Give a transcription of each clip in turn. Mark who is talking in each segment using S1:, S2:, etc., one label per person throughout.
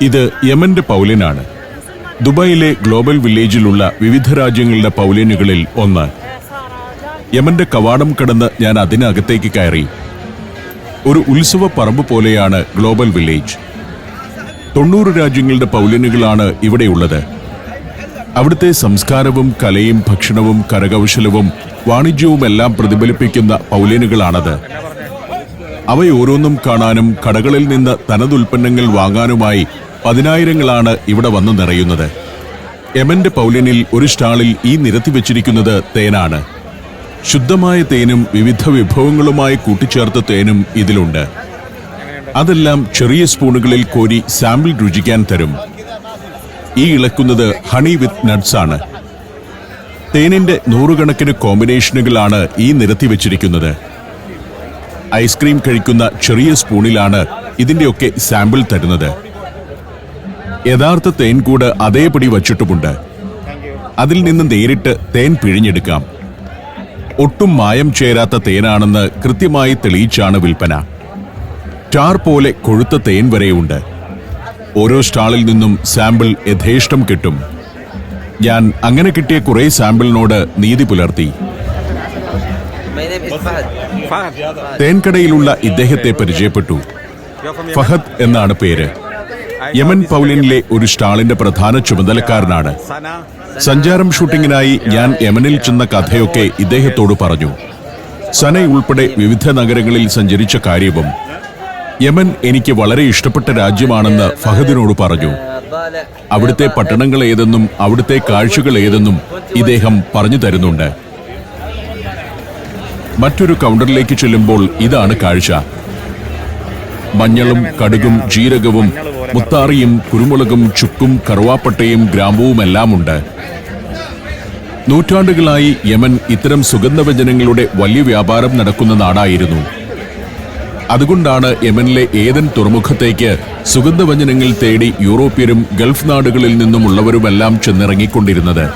S1: ഇത് യമന്റെ പൗലിനാണ്. ദുബായിലെ ഗ്ലോബൽ വില്ലേജിലുള്ള വിവിധ രാജ്യങ്ങളുടെ പൗലിനുകളിൽ ഒന്ന്. യമന്റെ കവാടം കടന്ന് ഞാൻ അതിനകത്തേക്ക് കയറി. ഒരു ഉത്സവ പറമ്പ് പോലെയാണ് ഗ്ലോബൽ വില്ലേജ്. 90 രാജ്യങ്ങളുടെ പൗലിനുകളാണ് ഇവിടെയുള്ളത്. അവിടുത്തെ സംസ്കാരവും കലയും ഭക്ഷണവും കരകൗശലവും വാണിജ്യവുമെല്ലാം പ്രതിഫലിപ്പിക്കുന്ന പൗലിനുകളാണത്. അവയോരോന്നും കാണാനും കടകളിൽ നിന്ന് തനതുൽപ്പന്നങ്ങൾ വാങ്ങാനുമായി പതിനായിരങ്ങളാണ് ഇവിടെ വന്നു നിറയുന്നത്. യമന്റെ പൗലിനിൽ ഒരു സ്റ്റാളിൽ ഈ നിരത്തി വെച്ചിരിക്കുന്നത് തേനാണ്. ശുദ്ധമായ തേനും വിവിധ വിഭവങ്ങളുമായി കൂട്ടിച്ചേർത്ത തേനും ഇതിലുണ്ട്. അതെല്ലാം ചെറിയ സ്പൂണുകളിൽ കോരി സാമ്പിൾ രുചിക്കാൻ തരും. ഈ ഇളക്കുന്നത് ഹണി വിത്ത് നട്ട്സ് ആണ്. തേനിന്റെ 100 കണക്കിന് കോമ്പിനേഷനുകളാണ് ഈ നിരത്തി വെച്ചിരിക്കുന്നത്. ഐസ്ക്രീം കഴിക്കുന്ന ചെറിയ സ്പൂണിലാണ് ഇതിന്റെയൊക്കെ സാമ്പിൾ തരുന്നത്. യഥാർത്ഥ തേൻകൂട് അതേപടി വച്ചിട്ടുമുണ്ട്. അതിൽ നിന്ന് നേരിട്ട് തേൻ പിഴിഞ്ഞെടുക്കാം. ഒട്ടും മായം ചേരാത്ത തേനാണെന്ന് കൃത്യമായി തെളിയിച്ചാണ് വിൽപ്പന. ടാർ പോലെ കൊഴുത്ത തേൻ വരെയുണ്ട്. ഓരോ സ്റ്റാളിൽ നിന്നും സാമ്പിൾ യഥേഷ്ടം കിട്ടും. ഞാൻ അങ്ങനെ കിട്ടിയ കുറെ സാമ്പിളിനോട് നീതി പുലർത്തി. തേൻകടയിലുള്ള ഇദ്ദേഹത്തെ പരിചയപ്പെട്ടു. ഫഹദ് എന്നാണ് പേര്. യമൻ പൗലിനിലെ ഒരു സ്റ്റാളിന്റെ പ്രധാന ചുമതലക്കാരനാണ്. സഞ്ചാരം ഷൂട്ടിങ്ങിനായി ഞാൻ യമനിൽ ചെന്ന കഥയൊക്കെ ഇദ്ദേഹത്തോട് പറഞ്ഞു. സന ഉൾപ്പെടെ വിവിധ നഗരങ്ങളിൽ സഞ്ചരിച്ച കാര്യവും. യമൻ എനിക്ക് വളരെ ഇഷ്ടപ്പെട്ട രാജ്യമാണെന്ന് ഫഹദിനോട് പറഞ്ഞു. അവിടുത്തെ പട്ടണങ്ങൾ ഏതെന്നും അവിടുത്തെ കാഴ്ചകൾ ഏതെന്നും ഇദ്ദേഹം പറഞ്ഞു തരുന്നുണ്ട്. മറ്റൊരു കൗണ്ടറിലേക്ക് ചെല്ലുമ്പോൾ ഇതാണ് കാഴ്ച. മഞ്ഞളും കടുകും ജീരകവും മുത്താറിയും കുരുമുളകും ചുക്കും കറുവാപ്പട്ടയും ഗ്രാമ്പുവുമെല്ലാം ഉണ്ട്. നൂറ്റാണ്ടുകളായി യമൻ ഇത്തരം സുഗന്ധവ്യഞ്ജനങ്ങളുടെ വലിയ വ്യാപാരം നടക്കുന്ന നാടായിരുന്നു. അതുകൊണ്ടാണ് യമനിലെ ഏതൻ തുറമുഖത്തേക്ക് സുഗന്ധവ്യഞ്ജനങ്ങൾ തേടി യൂറോപ്യരും ഗൾഫ് നാടുകളിൽ നിന്നുമുള്ളവരുമെല്ലാം ചെന്നിറങ്ങിക്കൊണ്ടിരുന്നത്.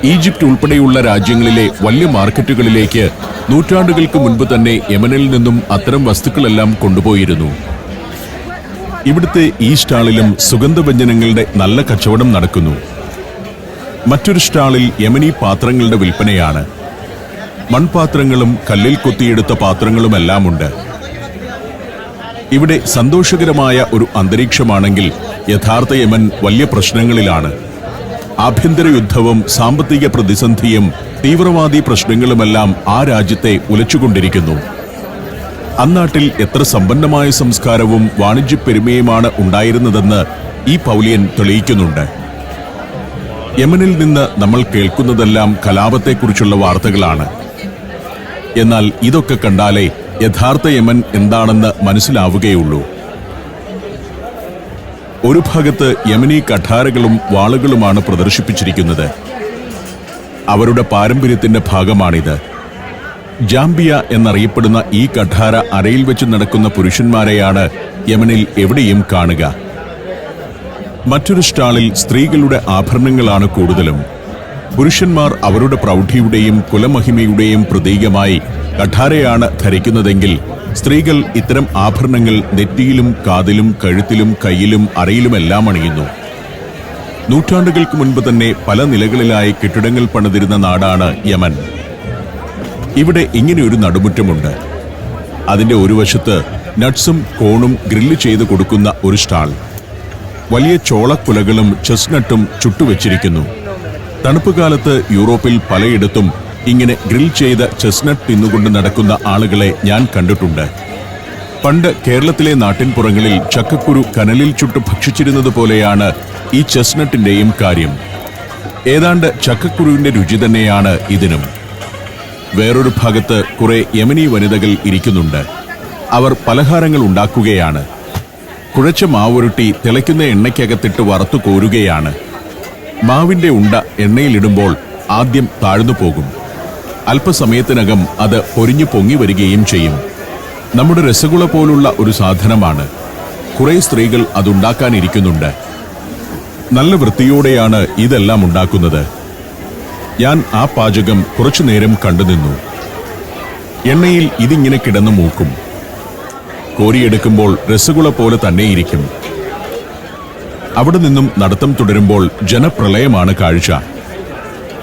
S1: ഈജിപ്റ്റ് ഉൾപ്പെടെയുള്ള രാജ്യങ്ങളിലെ വലിയ മാർക്കറ്റുകളിലേക്ക് നൂറ്റാണ്ടുകൾക്ക് മുൻപ് തന്നെ യമനിൽ നിന്നും അത്തരം വസ്തുക്കളെല്ലാം കൊണ്ടുപോയിരുന്നു. ഇവിടുത്തെ ഈ സ്റ്റാളിലും സുഗന്ധവ്യഞ്ജനങ്ങളുടെ നല്ല കച്ചവടം നടക്കുന്നു. മറ്റൊരു സ്റ്റാളിൽ യമനി പാത്രങ്ങളുടെ വിൽപ്പനയാണ്. മൺപാത്രങ്ങളും കല്ലിൽ കൊത്തിയെടുത്ത പാത്രങ്ങളുമെല്ലാം ഉണ്ട്. ഇവിടെ സന്തോഷകരമായ ഒരു അന്തരീക്ഷമാണെങ്കിൽ യഥാർത്ഥ യമൻ വലിയ പ്രശ്നങ്ങളിലാണ്. ആഭ്യന്തര യുദ്ധവും സാമ്പത്തിക പ്രതിസന്ധിയും തീവ്രവാദി പ്രശ്നങ്ങളുമെല്ലാം ആ രാജ്യത്തെ ഉലച്ചുകൊണ്ടിരിക്കുന്നു. അന്നാട്ടിൽ എത്ര സമ്പന്നമായ സംസ്കാരവും വാണിജ്യപ്പെരുമയുമാണ് ഉണ്ടായിരുന്നതെന്ന് ഈ പൗലിയൻ തെളിയിക്കുന്നുണ്ട്. യമനിൽ നിന്ന് നമ്മൾ കേൾക്കുന്നതെല്ലാം കലാപത്തെക്കുറിച്ചുള്ള വാർത്തകളാണ്. എന്നാൽ ഇതൊക്കെ കണ്ടാലേ യഥാർത്ഥ യമൻ എന്താണെന്ന് മനസ്സിലാവുകയുള്ളൂ. ഒരു ഭാഗത്ത് യമനി കഠാരകളും വാളുകളുമാണ് പ്രദർശിപ്പിച്ചിരിക്കുന്നത്. അവരുടെ പാരമ്പര്യത്തിന്റെ ഭാഗമാണിത്. ജാംബിയ എന്നറിയപ്പെടുന്ന ഈ കഠാര അരയിൽ വെച്ച് നടക്കുന്ന പുരുഷന്മാരെയാണ് യമനിൽ എവിടെയും കാണുക. മറ്റൊരു സ്റ്റാളിൽ സ്ത്രീകളുടെ ആഭരണങ്ങളാണ് കൂടുതലും. പുരുഷന്മാർ അവരുടെ പ്രൗഢിയുടെയും കുലമഹിമയുടെയും പ്രതീകമായി കഠാരയാണ് ധരിക്കുന്നതെങ്കിൽ സ്ത്രീകൾ ഇത്തരം ആഭരണങ്ങൾ നെറ്റിയിലും കാതിലും കഴുത്തിലും കയ്യിലും അരയിലുമെല്ലാം അണിയുന്നു. നൂറ്റാണ്ടുകൾക്ക് മുൻപ് തന്നെ പല നിലകളിലായി കെട്ടിടങ്ങൾ പണിതിരുന്ന നാടാണ് യമൻ. ഇവിടെ ഇങ്ങനെയൊരു നടുമുറ്റമുണ്ട്. അതിന്റെ ഒരു വശത്ത് നട്ട്സും കോണും ഗ്രില്ല് ചെയ്ത് കൊടുക്കുന്ന ഒരു സ്റ്റാൾ. വലിയ ചോളക്കുലകളും ചെസ്നട്ടും ചുട്ടുവെച്ചിരിക്കുന്നു. തണുപ്പ് കാലത്ത് യൂറോപ്പിൽ പലയിടത്തും ഇങ്ങനെ ഗ്രിൽ ചെയ്ത ചെസ്നട്ട് തിന്നുകൊണ്ട് നടക്കുന്ന ആളുകളെ ഞാൻ കണ്ടിട്ടുണ്ട്. പണ്ട് കേരളത്തിലെ നാട്ടിൻപുറങ്ങളിൽ ചക്കക്കുരു കനലിൽ ചുട്ട് ഭക്ഷിച്ചിരുന്നത് പോലെയാണ് ഈ ചെസ്നട്ടിന്റെയും കാര്യം. ഏതാണ്ട് ചക്കക്കുരുവിന്റെ രുചി തന്നെയാണ് ഇതിനും. വേറൊരു ഭാഗത്ത് കുറെ യമനി വനിതകൾ ഇരിക്കുന്നുണ്ട്. അവർ പലഹാരങ്ങൾ ഉണ്ടാക്കുകയാണ്. കുഴച്ച മാവുരുട്ടി തിളയ്ക്കുന്ന എണ്ണയ്ക്കകത്തിട്ട് വറുത്തു കോരുകയാണ്. മാവിന്റെ ഉണ്ട എണ്ണയിലിടുമ്പോൾ ആദ്യം താഴ്ന്നു പോകും. അല്പസമയത്തിനകം അത് പൊരിഞ്ഞു പൊങ്ങി വരികയും ചെയ്യും. നമ്മുടെ രസഗുള പോലുള്ള ഒരു സാധനമാണ്. കുറെ സ്ത്രീകൾ അതുണ്ടാക്കാനിരിക്കുന്നുണ്ട്. നല്ല വൃത്തിയോടെയാണ് ഇതെല്ലാം ഉണ്ടാക്കുന്നത്. ഞാൻ ആ പാചകം കുറച്ചുനേരം കണ്ടുനിന്നു. എണ്ണയിൽ ഇതിങ്ങനെ കിടന്നു മൂക്കും. കോരിയെടുക്കുമ്പോൾ രസഗുള പോലെ തന്നെയിരിക്കും. അവിടെ നിന്നും നടത്തം തുടരുമ്പോൾ ജനപ്രളയമാണ് കാഴ്ച.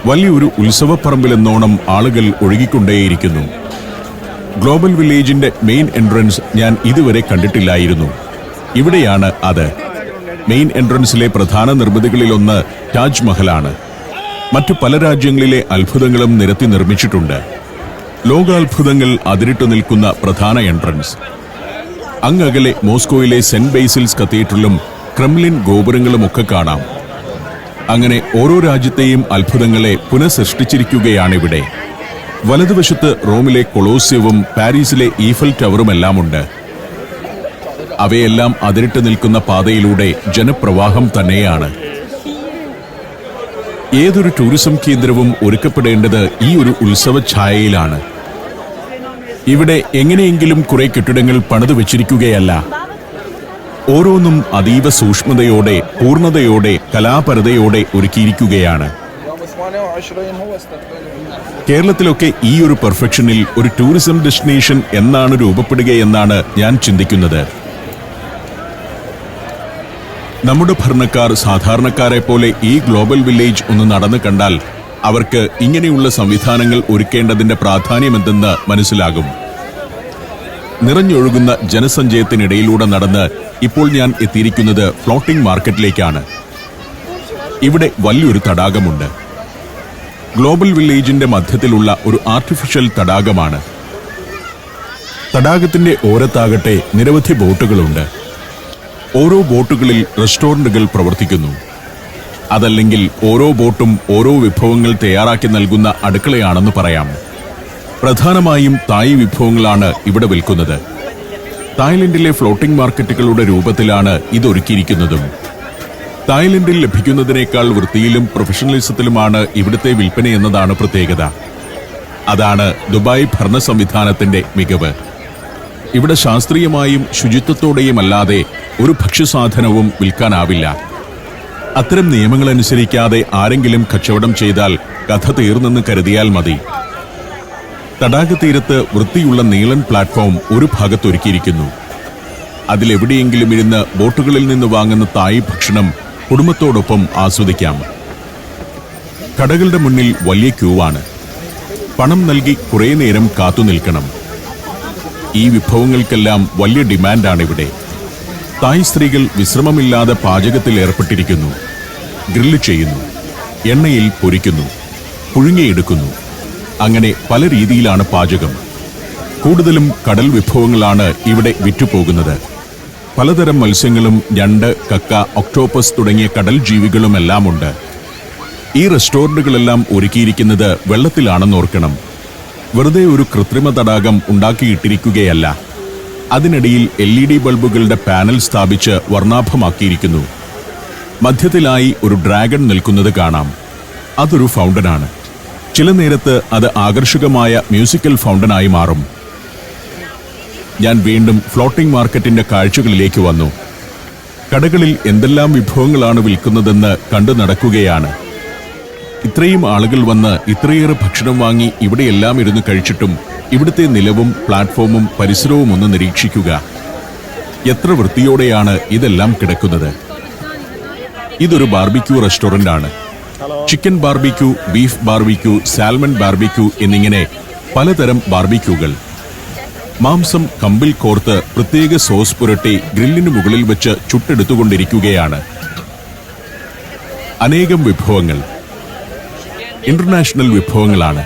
S1: വലിയൊരു ഉത്സവപ്പറമ്പിലെന്നോണം ആളുകൾ ഒഴുകിക്കൊണ്ടേയിരിക്കുന്നു. ഗ്ലോബൽ വില്ലേജിന്റെ മെയിൻ എൻട്രൻസ് ഞാൻ ഇതുവരെ കണ്ടിട്ടില്ലായിരുന്നു. ഇവിടെയാണ് അത്. മെയിൻ എൻട്രൻസിലെ പ്രധാന നിർമ്മിതികളിലൊന്ന് താജ്മഹലാണ്. മറ്റു പല രാജ്യങ്ങളിലെ അത്ഭുതങ്ങളും നിരത്തി നിർമ്മിച്ചിട്ടുണ്ട്. ലോകാത്ഭുതങ്ങൾ അതിരിട്ടു നിൽക്കുന്ന പ്രധാന എൻട്രൻസ്. അങ്ങകലെ മോസ്കോയിലെ സെന്റ് ബേസിൽസ് കത്തീഡ്രലും ക്രെംലിൻ ഗോപുരങ്ങളുമൊക്കെ കാണാം. അങ്ങനെ ഓരോ രാജ്യത്തെയും അത്ഭുതങ്ങളെ പുനഃസൃഷ്ടിച്ചിരിക്കുകയാണിവിടെ. വലതുവശത്ത് റോമിലെ കൊളോസ്യവും പാരീസിലെ ഈഫൽ ടവറുമെല്ലാമുണ്ട്. അവയെല്ലാം അതിരിട്ട് നിൽക്കുന്ന പാതയിലൂടെ ജനപ്രവാഹം തന്നെയാണ്. ഏതൊരു ടൂറിസം കേന്ദ്രവും ഒരുക്കപ്പെടേണ്ടത് ഈ ഒരു ഉത്സവ ഛായയിലാണ്. ഇവിടെ എങ്ങനെയെങ്കിലും കുറെ കെട്ടിടങ്ങൾ പണിതു വെച്ചിരിക്കുകയല്ല. ഓരോന്നും അതീവ സൂക്ഷ്മതയോടെ, പൂർണ്ണതയോടെ, കലാപരതയോടെ ഒരുക്കിയിരിക്കുകയാണ്. കേരളത്തിലൊക്കെ ഈ ഒരു പെർഫെക്ഷനിൽ ഒരു ടൂറിസം ഡെസ്റ്റിനേഷൻ എന്നാണ് രൂപപ്പെടുകയെന്നാണ് ഞാൻ ചിന്തിക്കുന്നത്. നമ്മുടെ ഭരണക്കാർ സാധാരണക്കാരെ പോലെ ഈ ഗ്ലോബൽ വില്ലേജ് ഒന്ന് നടന്നു കണ്ടാൽ അവർക്ക് ഇങ്ങനെയുള്ള സംവിധാനങ്ങൾ ഒരുക്കേണ്ടതിന്റെ പ്രാധാന്യമെന്തെന്ന് മനസ്സിലാകും. നിറഞ്ഞൊഴുകുന്ന ജനസഞ്ചയത്തിനിടയിലൂടെ നടന്ന് ഇപ്പോൾ ഞാൻ എത്തിയിരിക്കുന്നത് ഫ്ലോട്ടിംഗ് മാർക്കറ്റിലേക്കാണ്. ഇവിടെ വലിയൊരു തടാകമുണ്ട്. ഗ്ലോബൽ വില്ലേജിന്റെ മധ്യത്തിലുള്ള ഒരു ആർട്ടിഫിഷ്യൽ തടാകമാണ്. തടാകത്തിന്റെ ഓരത്താകട്ടെ നിരവധി ബോട്ടുകളുണ്ട്. ഓരോ ബോട്ടുകളിൽ റെസ്റ്റോറന്റുകൾ പ്രവർത്തിക്കുന്നു. അതല്ലെങ്കിൽ ഓരോ ബോട്ടും ഓരോ വിഭവങ്ങൾ തയ്യാറാക്കി നൽകുന്ന അടുക്കളയാണെന്ന് പറയാം. പ്രധാനമായും തായ് വിഭവങ്ങളാണ് ഇവിടെ വിൽക്കുന്നത്. തായ്ലൻഡിലെ ഫ്ലോട്ടിംഗ് മാർക്കറ്റുകളുടെ രൂപത്തിലാണ് ഇതൊരുക്കിയിരിക്കുന്നതും. തായ്ലൻഡിൽ ലഭിക്കുന്നതിനേക്കാൾ വൃത്തിയിലും പ്രൊഫഷണലിസത്തിലുമാണ് ഇവിടുത്തെ വിൽപ്പനയെന്നതാണ് പ്രത്യേകത. അതാണ് ദുബായ് ഭരണ സംവിധാനത്തിന്റെ മികവ്. ഇവിടെ ശാസ്ത്രീയമായും ശുചിത്വത്തോടെയുമല്ലാതെ ഒരു ഭക്ഷ്യസാധനവും വിൽക്കാനാവില്ല. അത്തരം നിയമങ്ങളനുസരിക്കാതെ ആരെങ്കിലും കച്ചവടം ചെയ്താൽ കഥ തീർന്നെന്ന് കരുതിയാൽ മതി. തടാകതീരത്ത് വൃത്തിയുള്ള നീളൻ പ്ലാറ്റ്ഫോം ഒരു ഭാഗത്തൊരുക്കിയിരിക്കുന്നു. അതിലെവിടെയെങ്കിലും ഇരുന്ന് ബോട്ടുകളിൽ നിന്ന് വാങ്ങുന്ന തായ് ഭക്ഷണം കുടുംബത്തോടൊപ്പം ആസ്വദിക്കാം. കടകളുടെ മുന്നിൽ വലിയ ക്യൂവാണ്. പണം നൽകി കുറേ നേരം കാത്തു നിൽക്കണം. ഈ വിഭവങ്ങൾക്കെല്ലാം വലിയ ഡിമാൻഡാണിവിടെ. തായ് സ്ത്രീകൾ വിശ്രമമില്ലാതെ പാചകത്തിൽ ഏർപ്പെട്ടിരിക്കുന്നു. ഗ്രില്ല് ചെയ്യുന്നു, എണ്ണയിൽ പൊരിക്കുന്നു, പുഴുങ്ങിയെടുക്കുന്നു. അങ്ങനെ പല രീതിയിലാണ് പാചകം. കൂടുതലും കടൽ വിഭവങ്ങളാണ് ഇവിടെ വിറ്റുപോകുന്നത്. പലതരം മത്സ്യങ്ങളും ഞണ്ട്, കക്ക, ഒക്ടോപ്പസ് തുടങ്ങിയ കടൽ ജീവികളുമെല്ലാമുണ്ട്. ഈ റെസ്റ്റോറന്റുകളെല്ലാം ഒരുക്കിയിരിക്കുന്നത് വെള്ളത്തിലാണെന്നോർക്കണം. വെറുതെ ഒരു കൃത്രിമ തടാകം ഉണ്ടാക്കിയിട്ടിരിക്കുകയല്ല. അതിനിടയിൽ LED ബൾബുകളുടെ പാനൽ സ്ഥാപിച്ച് വർണ്ണാഭമാക്കിയിരിക്കുന്നു. മധ്യത്തിലായി ഒരു ഡ്രാഗൺ നിൽക്കുന്നത് കാണാം. അതൊരു ഫൗണ്ടനാണ്. ചില നേരത്ത് അത് ആകർഷകമായ മ്യൂസിക്കൽ ഫൗണ്ടനായി മാറും. ഞാൻ വീണ്ടും ഫ്ലോട്ടിംഗ് മാർക്കറ്റിന്റെ കാഴ്ചകളിലേക്ക് വന്നു. കടകളിൽ എന്തെല്ലാം വിഭവങ്ങളാണ് വിൽക്കുന്നതെന്ന് കണ്ടു നടക്കുകയാണ്. ഇത്രയും ആളുകൾ വന്ന് ഇത്രയേറെ ഭക്ഷണം വാങ്ങി ഇവിടെയെല്ലാം ഇരുന്ന് കഴിച്ചിട്ടും ഇവിടുത്തെ നിലവും പ്ലാറ്റ്ഫോമും പരിസരവും ഒന്ന് നിരീക്ഷിക്കുക. എത്ര വൃത്തിയോടെയാണ് ഇതെല്ലാം കിടക്കുന്നത്. ഇതൊരു ബാർബിക്യൂ റെസ്റ്റോറന്റ് ആണ്. Chicken barbecue, beef barbecue, salmon barbecue എന്നിങ്ങനെ പലതരം ബാർബിക്യൂകൾ. മാംസം കമ്പിൽ കോർത്ത് പ്രത്യേക സോസ് പുരട്ടി ഗ്രില്ലിന് മുകളിൽ വെച്ച് ചുട്ടെടുത്തുകൊണ്ടിരിക്കുകയാണ്. അനേകം വിഭവങ്ങൾ ഇന്റർനാഷണൽ വിഭവങ്ങളാണ്.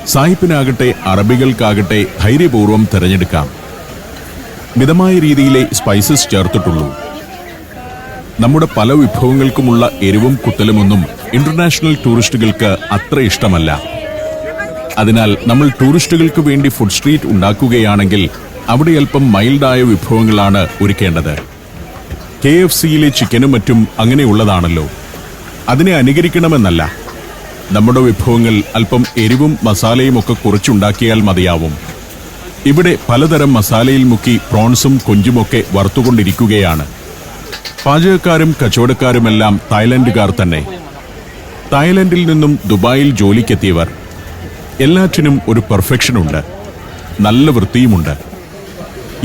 S1: സായിപ്പിനാകട്ടെ അറബികൾക്കാകട്ടെ ധൈര്യപൂർവ്വം തിരഞ്ഞെടുക്കാം. മിതമായ രീതിയിലെ സ്പൈസസ് ചേർത്തിട്ടുള്ളൂ. നമ്മുടെ പല വിഭവങ്ങൾക്കുമുള്ള എരിവും കുത്തലുമൊന്നും ഇന്റർനാഷണൽ ടൂറിസ്റ്റുകൾക്ക് അത്ര ഇഷ്ടമല്ല. അതിനാൽ നമ്മൾ ടൂറിസ്റ്റുകൾക്ക് വേണ്ടി ഫുഡ് സ്ട്രീറ്റ് ഉണ്ടാക്കുകയാണെങ്കിൽ അവിടെ അല്പം മൈൽഡായ വിഭവങ്ങളാണ് ഒരുക്കേണ്ടത്. KFCയിലെ ചിക്കനും മറ്റും അങ്ങനെയുള്ളതാണല്ലോ. അതിനെ അനുകരിക്കണമെന്നല്ല. നമ്മുടെ വിഭവങ്ങൾ അല്പം എരിവും മസാലയും ഒക്കെ കുറച്ചുണ്ടാക്കിയാൽ മതിയാവും. ഇവിടെ പലതരം മസാലയിൽ മുക്കി പ്രോൺസും കൊഞ്ചുമൊക്കെ വറുത്തുകൊണ്ടിരിക്കുകയാണ്. പാചകക്കാരും കച്ചവടക്കാരുമെല്ലാം തായ്ലൻഡുകാർ തന്നെ. തായ്ലൻഡിൽ നിന്നും ദുബായിൽ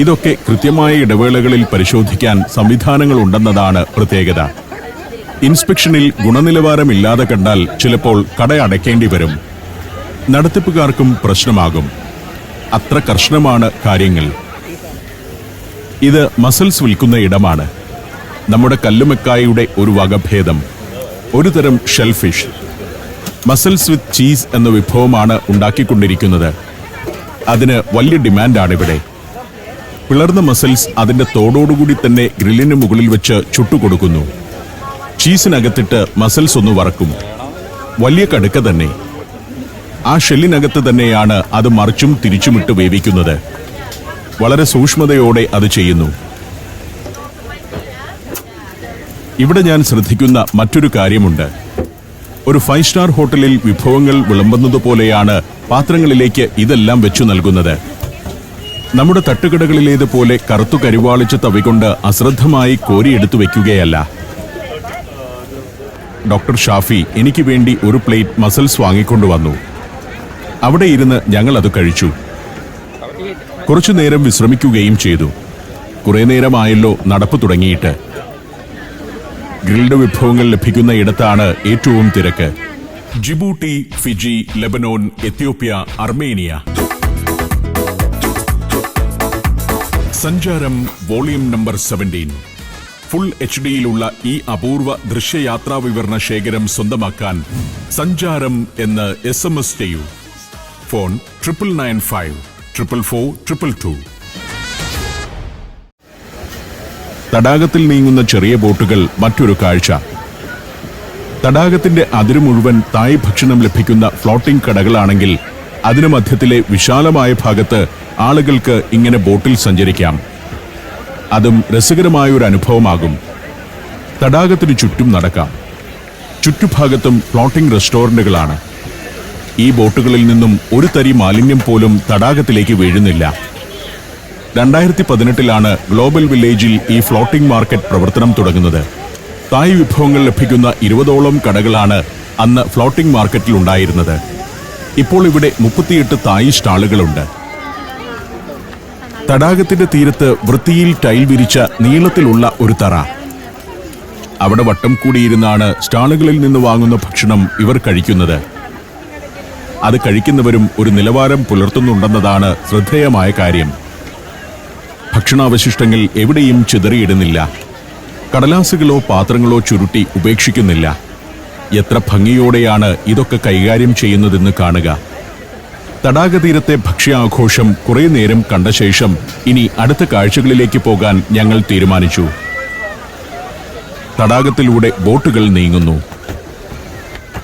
S1: ഇതൊക്കെ കൃത്യമായ ഇടവേളകളിൽ പരിശോധിക്കാൻ സംവിധാനങ്ങളുണ്ടെന്നതാണ് പ്രത്യേകത. ഇൻസ്പെക്ഷനിൽ ഗുണനിലവാരമില്ലാതെ കണ്ടാൽ ചിലപ്പോൾ കട അടയ്ക്കേണ്ടി വരും. നടത്തിപ്പുകാർക്കും പ്രശ്നമാകും. അത്ര കർശനമാണ് കാര്യങ്ങൾ. ഇത് മസിൽസ് വിൽക്കുന്ന ഇടമാണ്. നമ്മുടെ കല്ലുമക്കായയുടെ ഒരു വകഭേദം, ഒരു തരം ഷെൽഫിഷ്. മസിൽസ് വിത്ത് ചീസ് എന്ന വിഭവമാണ് ഉണ്ടാക്കിക്കൊണ്ടിരിക്കുന്നത്. അതിന് വലിയ ഡിമാൻഡാണിവിടെ. പിളർന്ന മസിൽസ് അതിന്റെ തോടോടുകൂടി തന്നെ ഗ്രില്ലിന് മുകളിൽ വെച്ച് ചുട്ടുകൊടുക്കുന്നു. ചീസിനകത്തിട്ട് മസിൽസ് ഒന്ന് വറക്കും. വലിയ കടുക്ക തന്നെ. ആ ഷെല്ലിനകത്ത് തന്നെയാണ് അത് മറിച്ചും തിരിച്ചുമിട്ട് വേവിക്കുന്നത്. വളരെ സൂക്ഷ്മതയോടെ അത് ചെയ്യുന്നു. ഇവിടെ ഞാൻ ശ്രദ്ധിക്കുന്ന മറ്റൊരു കാര്യമുണ്ട്. ഒരു 5 സ്റ്റാർ ഹോട്ടലിൽ വിഭവങ്ങൾ വിളമ്പുന്നതുപോലെയാണ് പാത്രങ്ങളിലേക്ക് ഇതെല്ലാം വെച്ചു നൽകുന്നത്. നമ്മുടെ തട്ടുകടകളിലേതുപോലെ കറുത്തു കരിവാളിച്ച തവികൊണ്ട് അശ്രദ്ധമായി കോരിയെടുത്തു വെക്കുകയല്ല. ഡോക്ടർ ഷാഫി എനിക്ക് വേണ്ടി ഒരു പ്ലേറ്റ് മസിൽസ് വാങ്ങിക്കൊണ്ടുവന്നു. അവിടെ ഇരുന്ന് ഞങ്ങൾ അത് കഴിച്ചു. കുറച്ചു നേരം വിശ്രമിക്കുകയും ചെയ്തു. കുറെ നേരമായല്ലോ നടപ്പ് തുടങ്ങിയിട്ട്. ഗ്രിൽഡ് വിഭവങ്ങൾ ലഭിക്കുന്ന ഇടത്താണ് ഏറ്റവും തിരക്ക്. Djibouti, Fiji, Lebanon, Ethiopia, Armenia. സഞ്ചാരം വോളിയം നമ്പർ 17. ഫുൾ HD-യിലുള്ള ഈ അപൂർവ ദൃശ്യയാത്രാ വിവരണ ശേഖരം സ്വന്തമാക്കാൻ സഞ്ചാരം എന്ന് SMS ചെയ്യൂ. ഫോൺ 9995 444 222. തടാകത്തിൽ നീങ്ങുന്ന ചെറിയ ബോട്ടുകൾ മറ്റൊരു കാഴ്ച. തടാകത്തിന്റെ അതിരു മുഴുവൻ തായ് ഭക്ഷണം ലഭിക്കുന്ന ഫ്ലോട്ടിംഗ് കടകളാണെങ്കിൽ അതിനു മധ്യത്തിലെ വിശാലമായ ഭാഗത്ത് ആളുകൾക്ക് ഇങ്ങനെ ബോട്ടിൽ സഞ്ചരിക്കാം. അതും രസകരമായൊരു അനുഭവമാകും. തടാകത്തിനു ചുറ്റും നടക്കാം. ചുറ്റുഭാഗത്തും ഫ്ലോട്ടിംഗ് റെസ്റ്റോറന്റുകളാണ്. ഈ ബോട്ടുകളിൽ നിന്നും ഒരു തരി മാലിന്യം പോലും തടാകത്തിലേക്ക് വീഴുന്നില്ല. 2018-ലാണ് ഗ്ലോബൽ വില്ലേജിൽ ഈ ഫ്ലോട്ടിംഗ് മാർക്കറ്റ് പ്രവർത്തനം തുടങ്ങുന്നത്. തായ് വിഭവങ്ങൾ ലഭിക്കുന്ന 20ഓളം കടകളാണ് അന്ന് ഫ്ലോട്ടിംഗ് മാർക്കറ്റിൽ ഉണ്ടായിരുന്നത്. ഇപ്പോൾ ഇവിടെ 38 തായ് സ്റ്റാളുകളുണ്ട്. തടാകത്തിന്റെ തീരത്ത് വൃത്തിയിൽ ടൈൽ വിരിച്ച നീളത്തിലുള്ള ഒരു തറ. അവിടെ വട്ടം കൂടിയിരുന്നാണ് സ്റ്റാളുകളിൽ നിന്ന് വാങ്ങുന്ന ഭക്ഷണം ഇവർ കഴിക്കുന്നത്. അത് കഴിക്കുന്നവരും ഒരു നിലവാരം പുലർത്തുന്നുണ്ടെന്നതാണ് ശ്രദ്ധേയമായ കാര്യം. ഭക്ഷണാവശിഷ്ടങ്ങൾ എവിടെയും ചിതറിയിടുന്നില്ല. കടലാസുകളോ പാത്രങ്ങളോ ചുരുട്ടി ഉപേക്ഷിക്കുന്നില്ല. എത്ര ഭംഗിയോടെയാണ് ഇതൊക്കെ കൈകാര്യം ചെയ്യുന്നതെന്ന് കാണുക. തടാകതീരത്തെ ഭക്ഷ്യാഘോഷം കുറെ നേരം കണ്ട ശേഷം ഇനി അടുത്ത കാഴ്ചകളിലേക്ക് പോകാൻ ഞങ്ങൾ തീരുമാനിച്ചു. തടാകത്തിലൂടെ ബോട്ടുകൾ നീങ്ങുന്നു.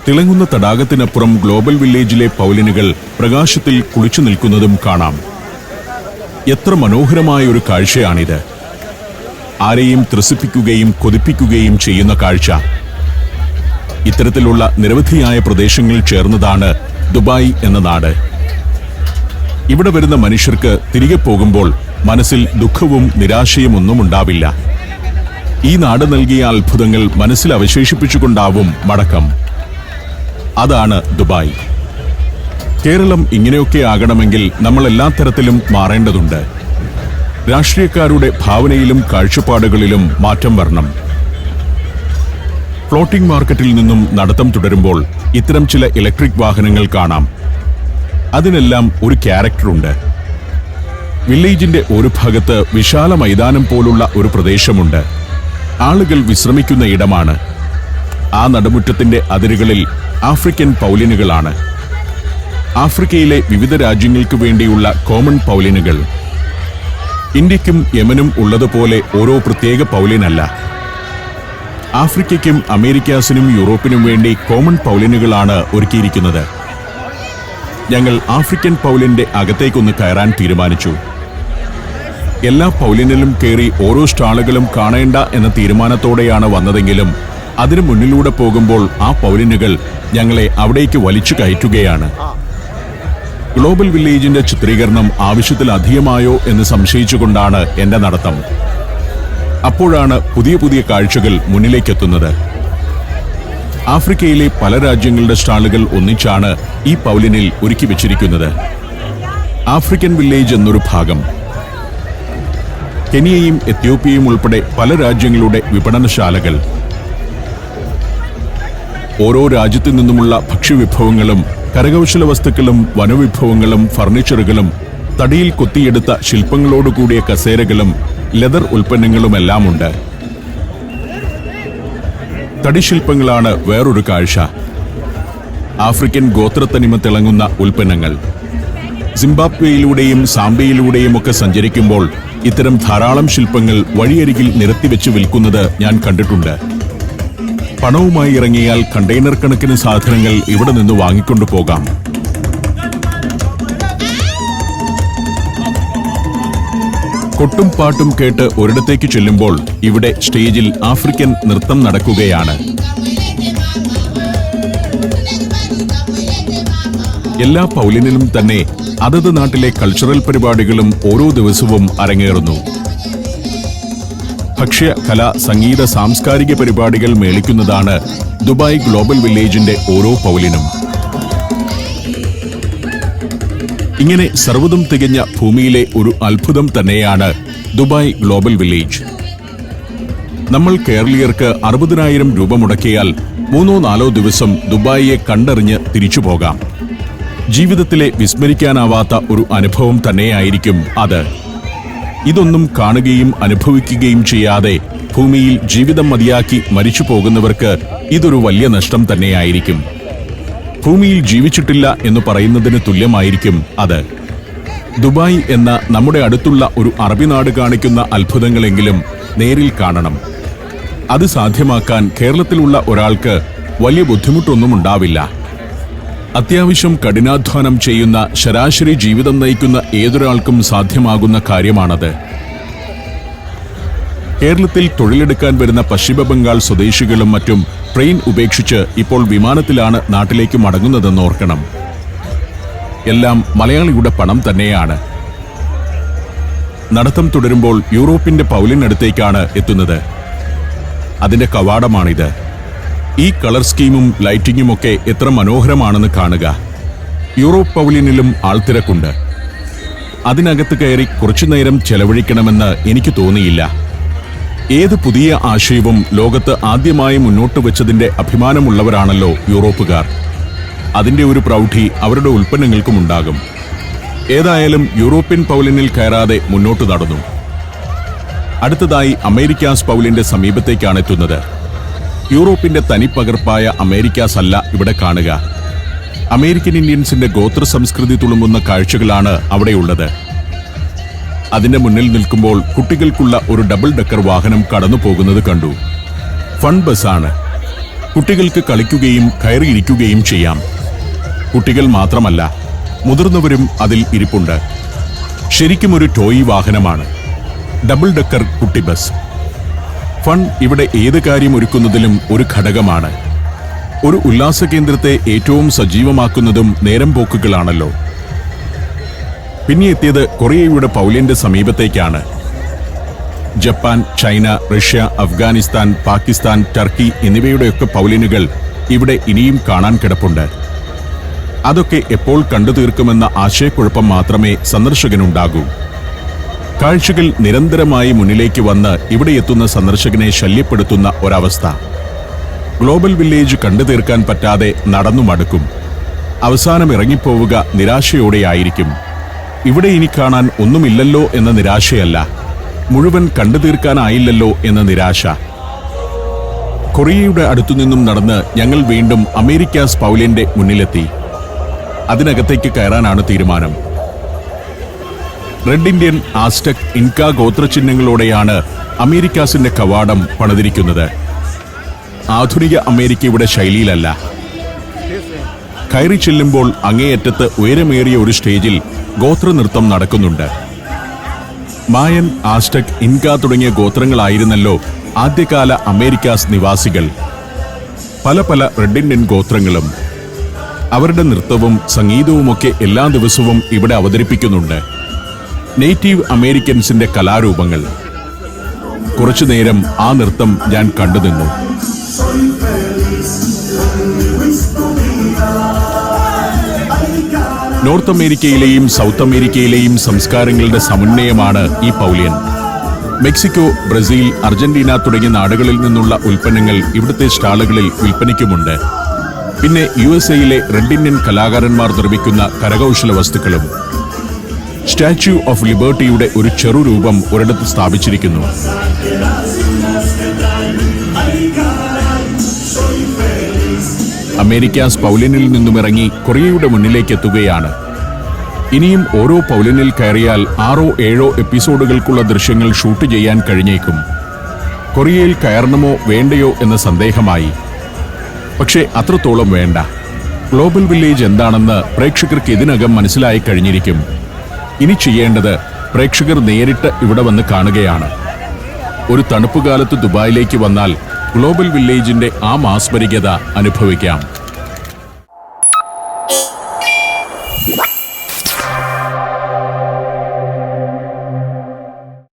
S1: തിളങ്ങുന്ന തടാകത്തിനപ്പുറം ഗ്ലോബൽ വില്ലേജിലെ പൗലിനുകൾ പ്രകാശത്തിൽ കുളിച്ചു നിൽക്കുന്നതും കാണാം. എത്ര മനോഹരമായ ഒരു കാഴ്ചയാണിത്. ആരെയും ത്രസിപ്പിക്കുകയും കൊതിപ്പിക്കുകയും ചെയ്യുന്ന കാഴ്ച. ഇത്തരത്തിലുള്ള നിരവധിയായ പ്രദേശങ്ങൾ ചേർന്നതാണ് ദുബായ് എന്ന നാട്. ഇവിടെ വരുന്ന മനുഷ്യർക്ക് തിരികെ പോകുമ്പോൾ മനസ്സിൽ ദുഃഖവും നിരാശയും ഒന്നും ഉണ്ടാവില്ല. ഈ നാട് നൽകിയ അത്ഭുതങ്ങൾ മനസ്സിൽ അവശേഷിപ്പിച്ചുകൊണ്ടാവും മടക്കം. അതാണ് ദുബായ്. കേരളം ഇങ്ങനെയൊക്കെ ആകണമെങ്കിൽ നമ്മൾ എല്ലാ തരത്തിലും മാറേണ്ടതുണ്ട്. രാഷ്ട്രീയക്കാരുടെ ഭാവനയിലും കാഴ്ചപ്പാടുകളിലും മാറ്റം വരണം. ഫ്ലോട്ടിംഗ് മാർക്കറ്റിൽ നിന്നും നടത്തം തുടരുമ്പോൾ ഇത്തരം ചില ഇലക്ട്രിക് വാഹനങ്ങൾ കാണാം. അതിനെല്ലാം ഒരു ക്യാരക്ടറുണ്ട്. വില്ലേജിന്റെ ഒരു ഭാഗത്ത് വിശാല മൈതാനം പോലുള്ള ഒരു പ്രദേശമുണ്ട്. ആളുകൾ വിശ്രമിക്കുന്ന ഇടമാണ്. ആ നടുമുറ്റത്തിന്റെ അതിരുകളിൽ ആഫ്രിക്കൻ പൗലിനുകളാണ്. ആഫ്രിക്കയിലെ വിവിധ രാജ്യങ്ങൾക്ക് വേണ്ടിയുള്ള കോമൺ പൗലിനുകൾ. ഇന്ത്യക്കും യമനും ഉള്ളതുപോലെ ഓരോ പ്രത്യേക പൗലിനല്ല. ആഫ്രിക്കയ്ക്കും അമേരിക്കാസിനും യൂറോപ്പിനും വേണ്ടി കോമൺ പൗലിനുകളാണ് ഒരുക്കിയിരിക്കുന്നത്. ഞങ്ങൾ ആഫ്രിക്കൻ പൗലിന്റെ അകത്തേക്കൊന്ന് കയറാൻ തീരുമാനിച്ചു. എല്ലാ പൗലിനിലും കയറി ഓരോ സ്റ്റാളുകളും കാണേണ്ട എന്ന തീരുമാനത്തോടെയാണ് വന്നതെങ്കിലും അതിനു മുന്നിലൂടെ പോകുമ്പോൾ ആ പൗലിനുകൾ ഞങ്ങളെ അവിടേക്ക് വലിച്ചു കയറ്റുകയാണ്. ഗ്ലോബൽ വില്ലേജിന്റെ ചിത്രീകരണം ആവശ്യത്തിലധികമായോ എന്ന് സംശയിച്ചുകൊണ്ടാണ് എന്റെ നടത്തം. അപ്പോഴാണ് പുതിയ പുതിയ കാഴ്ചകൾ മുന്നിലേക്കെത്തുന്നത്. ആഫ്രിക്കയിലെ പല രാജ്യങ്ങളുടെ സ്റ്റാളുകൾ ഒന്നിച്ചാണ് ഈ പൗലിനിൽ ഒരുക്കി വെച്ചിരിക്കുന്നത്. ആഫ്രിക്കൻ വില്ലേജ് എന്നൊരു ഭാഗം, കെനിയയും എത്യോപ്യയും ഉൾപ്പെടെ പല രാജ്യങ്ങളുടെ വിപണനശാലകൾ. ഓരോ രാജ്യത്തു നിന്നുമുള്ള ഭക്ഷ്യവിഭവങ്ങളും കരകൗശല വസ്തുക്കളും വനവിഭവങ്ങളും ഫർണിച്ചറുകളും തടിയിൽ കൊത്തിയെടുത്ത ശില്പങ്ങളോടുകൂടിയ കസേരകളും ലെതർ ഉൽപ്പന്നങ്ങളുമെല്ലാമുണ്ട്. തടിശില്പങ്ങളാണ് വേറൊരു കാഴ്ച. ആഫ്രിക്കൻ ഗോത്രത്തനിമ തിളങ്ങുന്ന ഉൽപ്പന്നങ്ങൾ. സിംബാബ്വേയിലൂടെയും സാംബയിലൂടെയും ഒക്കെ സഞ്ചരിക്കുമ്പോൾ ഇത്തരം ധാരാളം ശില്പങ്ങൾ വഴിയരികിൽ നിരത്തിവെച്ച് വിൽക്കുന്നത് ഞാൻ കണ്ടിട്ടുണ്ട്. പണവുമായി ഇറങ്ങിയാൽ കണ്ടെയ്നർ കണക്കിന് സാധനങ്ങൾ ഇവിടെ നിന്ന് വാങ്ങിക്കൊണ്ടു പോകാം. കൊട്ടും പാട്ടും കേട്ട് ഒരിടത്തേക്ക് ചെല്ലുമ്പോൾ ഇവിടെ സ്റ്റേജിൽ ആഫ്രിക്കൻ നൃത്തം നടക്കുകയാണ്. എല്ലാ പൗലിനിലും തന്നെ അതത് നാട്ടിലെ കൾച്ചറൽ പരിപാടികളും ഓരോ ദിവസവും അരങ്ങേറുന്നു. ഭക്ഷ്യ, കല, സംഗീത, സാംസ്കാരിക പരിപാടികൾ മേളിക്കുന്നതാണ് ദുബായ് ഗ്ലോബൽ വില്ലേജിന്റെ ഓരോ പൗലിനും. ഇങ്ങനെ സർവ്വതും തികഞ്ഞ ഭൂമിയിലെ ഒരു അത്ഭുതം തന്നെയാണ് ദുബായ് ഗ്ലോബൽ വില്ലേജ്. നമ്മൾ കേരളീയർക്ക് 60,000 രൂപ മുടക്കിയാൽ 3-4 ദിവസം ദുബായിയെ കണ്ടറിഞ്ഞ് തിരിച്ചു പോകാം. ജീവിതത്തിലെ വിസ്മരിക്കാനാവാത്ത ഒരു അനുഭവം തന്നെയായിരിക്കും അത്. ഇതൊന്നും കാണുകയും അനുഭവിക്കുകയും ചെയ്യാതെ ഭൂമിയിൽ ജീവിതം മതിയാക്കി മരിച്ചു പോകുന്നവർക്ക് ഇതൊരു വലിയ നഷ്ടം തന്നെയായിരിക്കും. ഭൂമിയിൽ ജീവിച്ചിട്ടില്ല എന്ന് പറയുന്നതിന് തുല്യമായിരിക്കും അത്. ദുബായ് എന്ന നമ്മുടെ അടുത്തുള്ള ഒരു അറബി നാട് കാണിക്കുന്ന അത്ഭുതങ്ങളെങ്കിലും നേരിൽ കാണണം. അത് സാധ്യമാക്കാൻ കേരളത്തിലുള്ള ഒരാൾക്ക് വലിയ ബുദ്ധിമുട്ടൊന്നും ഉണ്ടാവില്ല. അത്യാവശ്യം കഠിനാധ്വാനം ചെയ്യുന്ന ശരാശരി ജീവിതം നയിക്കുന്ന ഏതൊരാൾക്കും സാധ്യമാകുന്ന കാര്യമാണത്. കേരളത്തിൽ തൊഴിലെടുക്കാൻ വരുന്ന പശ്ചിമ ബംഗാൾ സ്വദേശികളും മറ്റും ട്രെയിൻ ഉപേക്ഷിച്ച് ഇപ്പോൾ വിമാനത്തിലാണ് നാട്ടിലേക്ക് മടങ്ങുന്നതെന്ന് ഓർക്കണം. എല്ലാം മലയാളിയുടെ പണം തന്നെയാണ്. നടത്തം തുടരുമ്പോൾ യൂറോപ്പിന്റെ പൗലിനടുത്തേക്കാണ് എത്തുന്നത്. അതിന്റെ കവാടമാണിത്. ഈ കളർ സ്കീമും ലൈറ്റിങ്ങും ഒക്കെ എത്ര മനോഹരമാണെന്ന് കാണുക. യൂറോപ്പ് പൗലിനിലും ആൾത്തിരക്കുണ്ട്. അതിനകത്ത് കയറി കുറച്ചുനേരം ചെലവഴിക്കണമെന്ന് എനിക്ക് തോന്നിയില്ല. ഏത് പുതിയ ആശയവും ലോകത്ത് ആദ്യമായി മുന്നോട്ട് വെച്ചതിന്റെ അഭിമാനമുള്ളവരാണല്ലോ യൂറോപ്പുകാർ. അതിന്റെ ഒരു പ്രൗഢി അവരുടെ ഉൽപ്പന്നങ്ങൾക്കുമുണ്ടാകും. ഏതായാലും യൂറോപ്യൻ പൗലിനിൽ കയറാതെ മുന്നോട്ട് നടന്നു. അടുത്തതായി അമേരിക്കാസ് പൗലിന്റെ സമീപത്തേക്കാണ് എത്തുന്നത്. യൂറോപ്പിന്റെ തനിപ്പകർപ്പായ അമേരിക്കാസ് അല്ല ഇവിടെ കാണുക. അമേരിക്കൻ ഇന്ത്യൻസിന്റെ ഗോത്ര സംസ്കൃതി തുളുമ്പുന്ന കാഴ്ചകളാണ് അവിടെയുള്ളത്. അതിന്റെ മുന്നിൽ നിൽക്കുമ്പോൾ കുട്ടികൾക്കുള്ള ഒരു ഡബിൾ ഡെക്കർ വാഹനം കടന്നു പോകുന്നത് കണ്ടു. ഫൺ ബസ്സാണ്. കുട്ടികൾക്ക് കളിക്കുകയും കയറിയിരിക്കുകയും ചെയ്യാം. കുട്ടികൾ മാത്രമല്ല, മുതിർന്നവരും അതിൽ ഇരിപ്പുണ്ട്. ശരിക്കും ഒരു ടോയ് വാഹനമാണ്. ഡബിൾ ഡെക്കർ കുട്ടി ബസ്. ഫൺ ഇവിടെ ഏത് കാര്യം ഒരുക്കുന്നതിലും ഒരു ഘടകമാണ്. ഒരു ഉല്ലാസ കേന്ദ്രത്തെ ഏറ്റവും സജീവമാക്കുന്നതും നേരം പോക്കുകളാണല്ലോ. പിന്നെ എത്തിയത് കൊറിയയുടെ പൗലിന്റെ സമീപത്തേക്കാണ്. Japan, China, Russia, Afghanistan, Pakistan, Turkey എന്നിവയുടെയൊക്കെ പൗലിനുകൾ ഇവിടെ ഇനിയും കാണാൻ കിടപ്പുണ്ട്. അതൊക്കെ എപ്പോൾ കണ്ടു തീർക്കുമെന്ന ആശയക്കുഴപ്പം മാത്രമേ സന്ദർശകനുണ്ടാകൂ. കാഴ്ചകൾ നിരന്തരമായി മുന്നിലേക്ക് വന്ന് ഇവിടെ എത്തുന്ന സന്ദർശകനെ ശല്യപ്പെടുത്തുന്ന ഒരവസ്ഥ. ഗ്ലോബൽ വില്ലേജ് കണ്ടു തീർക്കാൻ പറ്റാതെ നടന്നു മടുക്കും. അവസാനം ഇറങ്ങിപ്പോവുക നിരാശയോടെയായിരിക്കും. ഇവിടെ ഇനി കാണാൻ ഒന്നുമില്ലല്ലോ എന്ന നിരാശയല്ല, മുഴുവൻ കണ്ടു തീർക്കാനായില്ലല്ലോ എന്ന നിരാശ. കൊറിയയുടെ അടുത്തുനിന്നും നടന്ന് ഞങ്ങൾ വീണ്ടും അമേരിക്കാസ് പൗലിന്റെ മുന്നിലെത്തി. അതിനകത്തേക്ക് കയറാനാണ് തീരുമാനം. റെഡ് ഇന്ത്യൻ, ആസ്റ്റക്, ഇൻക ഗോത്രചിഹ്നങ്ങളോടെയാണ് അമേരിക്കാസിന്റെ കവാടം പണിതിരിക്കുന്നത്. ആധുനിക അമേരിക്കയുടെ ശൈലിയിലല്ല. കയറി ചെല്ലുമ്പോൾ അങ്ങേയറ്റത്ത് ഉയരമേറിയ ഒരു സ്റ്റേജിൽ ഗോത്രനൃത്തം നടക്കുന്നുണ്ട്. മായൻ, ആസ്റ്റക്, ഇൻക തുടങ്ങിയ ഗോത്രങ്ങളായിരുന്നല്ലോ ആദ്യകാല അമേരിക്കാസ് നിവാസികൾ. പല പല റെഡ് ഇന്ത്യൻ ഗോത്രങ്ങളും. അവരുടെ നൃത്തവും സംഗീതവുമൊക്കെ എല്ലാ ദിവസവും ഇവിടെ അവതരിപ്പിക്കുന്നുണ്ട്. നേറ്റീവ് അമേരിക്കൻസിന്റെ കലാരൂപങ്ങൾ. കുറച്ചുനേരം ആ നൃത്തം ഞാൻ കണ്ടുനിന്നു. നോർത്ത് അമേരിക്കയിലെയും സൗത്ത് അമേരിക്കയിലെയും സംസ്കാരങ്ങളുടെ സമന്വയമാണ് ഈ പൗലിയൻ. മെക്സിക്കോ, ബ്രസീൽ, അർജന്റീന തുടങ്ങിയ നാടുകളിൽ നിന്നുള്ള ഉൽപ്പന്നങ്ങൾ ഇവിടുത്തെ സ്റ്റാളുകളിൽ വിൽപ്പനയ്ക്കുമുണ്ട്. പിന്നെ USA-യിലെ റെഡ് ഇന്ത്യൻ കലാകാരന്മാർ നിർമ്മിക്കുന്ന കരകൗശല വസ്തുക്കളും. സ്റ്റാച്യു ഓഫ് ലിബർട്ടിയുടെ ഒരു ചെറുരൂപം ഒരിടത്ത് സ്ഥാപിച്ചിരിക്കുന്നു. അമേരിക്കാസ് പൗലിനിൽ നിന്നും ഇറങ്ങി കൊറിയയുടെ മുന്നിലേക്ക് എത്തുകയാണ്. ഇനിയും ഓരോ പൗലിനിൽ കയറിയാൽ 6 or 7 എപ്പിസോഡുകൾക്കുള്ള ദൃശ്യങ്ങൾ ഷൂട്ട് ചെയ്യാൻ കഴിഞ്ഞേക്കും. കൊറിയയിൽ കയറണമോ വേണ്ടയോ എന്ന സന്ദേഹമായി. പക്ഷേ അത്രത്തോളം വേണ്ട. ഗ്ലോബൽ വില്ലേജ് എന്താണെന്ന് പ്രേക്ഷകർക്ക് ഇതിനകം മനസ്സിലായി കഴിഞ്ഞിരിക്കും. ഇനി ചെയ്യേണ്ടത് പ്രേക്ഷകർ നേരിട്ട് ഇവിടെ വന്ന് കാണുകയാണ്. ഒരു തണുപ്പുകാലത്ത് ദുബായിലേക്ക് വന്നാൽ ഗ്ലോബൽ വില്ലേജിന്റെ ആ മാസ്മരികത അനുഭവിക്കാം.